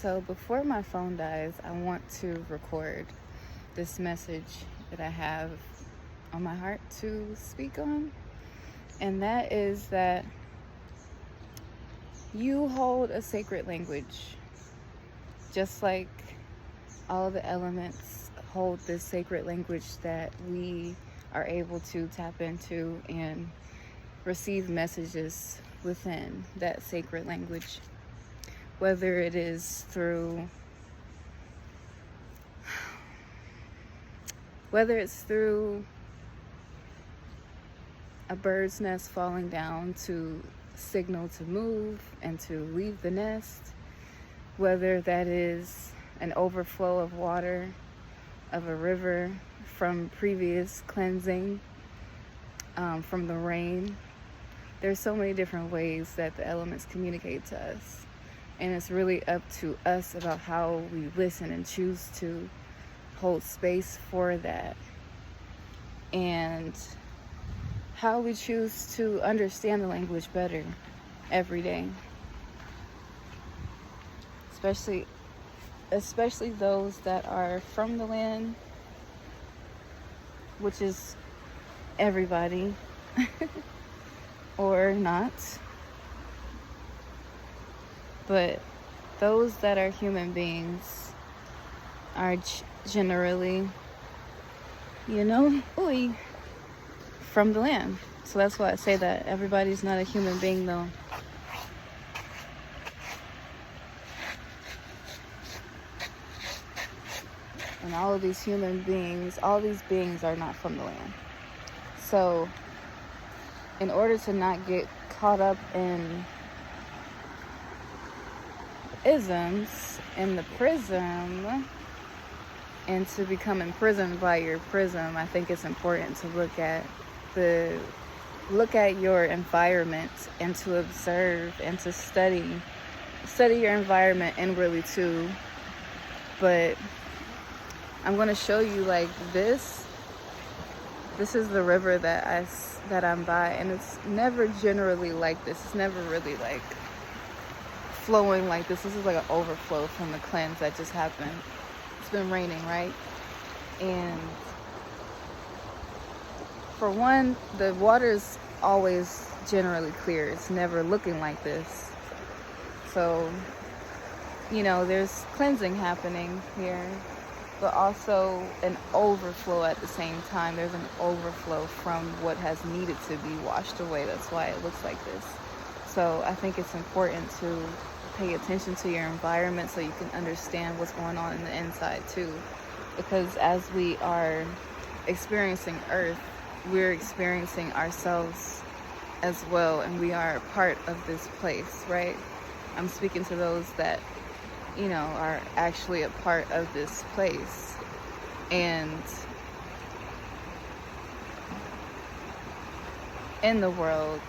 So before my phone dies, I want to record this message that I have on my heart to speak on. And that is that you hold a sacred language, just like all the elements hold this sacred language that we are able to tap into and receive messages within that sacred language. Whether it is through a bird's nest falling down to signal to move and to leave the nest, whether that is an overflow of water of a river from previous cleansing, from the rain. There's so many different ways that the elements communicate to us. And it's really up to us about how we listen and choose to hold space for that. And how we choose to understand the language better every day. Especially those that are from the land, which is everybody, or not. But those that are human beings are generally, from the land. So that's why I say that everybody's not a human being, though. And all of these beings are not from the land. So in order to not get caught up in isms in the prism and to become imprisoned by your prism, I think it's important to look at your environment and to observe and to study your environment inwardly too. But I'm going to show you like this is the river that I'm by, and it's never generally like this. It's never really like flowing like this. This is like an overflow from the cleanse that just happened. It's been raining, right? And for one, the water is always generally clear. It's never looking like this. So, there's cleansing happening here, but also an overflow at the same time. There's an overflow from what has needed to be washed away. That's why it looks like this. So I think it's important to pay attention to your environment so you can understand what's going on in the inside too. Because as we are experiencing Earth, we're experiencing ourselves as well, and we are a part of this place, right? I'm speaking to those that, are actually a part of this place. And in the world,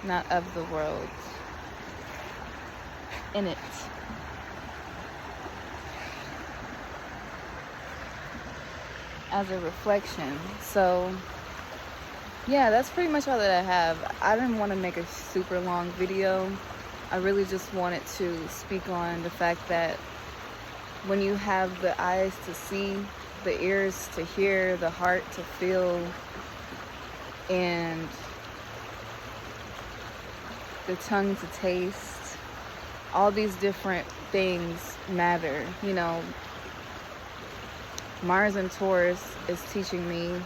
not of the world. In it. As a reflection. So yeah, that's pretty much all that I have. I didn't want to make a super long video. I really just wanted to speak on the fact that when you have the eyes to see, the ears to hear, the heart to feel, and the tongue to taste, all these different things matter. Mars and Taurus is teaching me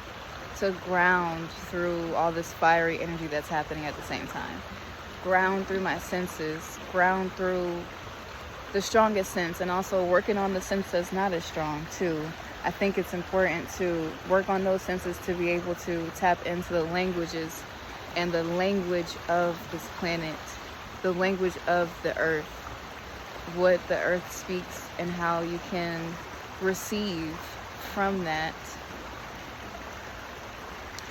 to ground through all this fiery energy that's happening at the same time. Ground through my senses, ground through the strongest sense, and also working on the sense that's not as strong too. I think it's important to work on those senses to be able to tap into the languages and the language of this planet, the language of the earth, what the earth speaks, and how you can receive from that,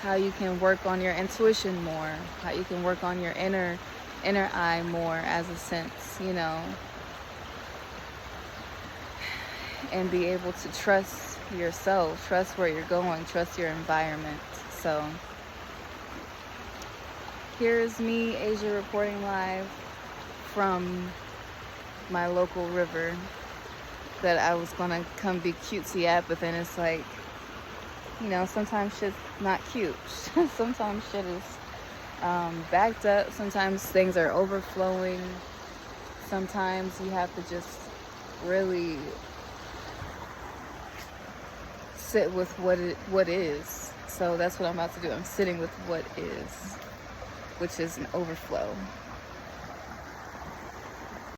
how you can work on your intuition more, how you can work on your inner eye more as a sense, and be able to trust yourself, trust where you're going, trust your environment. So here's me, Asia, reporting live from my local river that I was gonna come be cutesy at, but then it's like, you know, sometimes shit's not cute. Sometimes shit is backed up. Sometimes things are overflowing. Sometimes you have to just really sit with what is. So that's what I'm about to do. I'm sitting with what is, which is an overflow.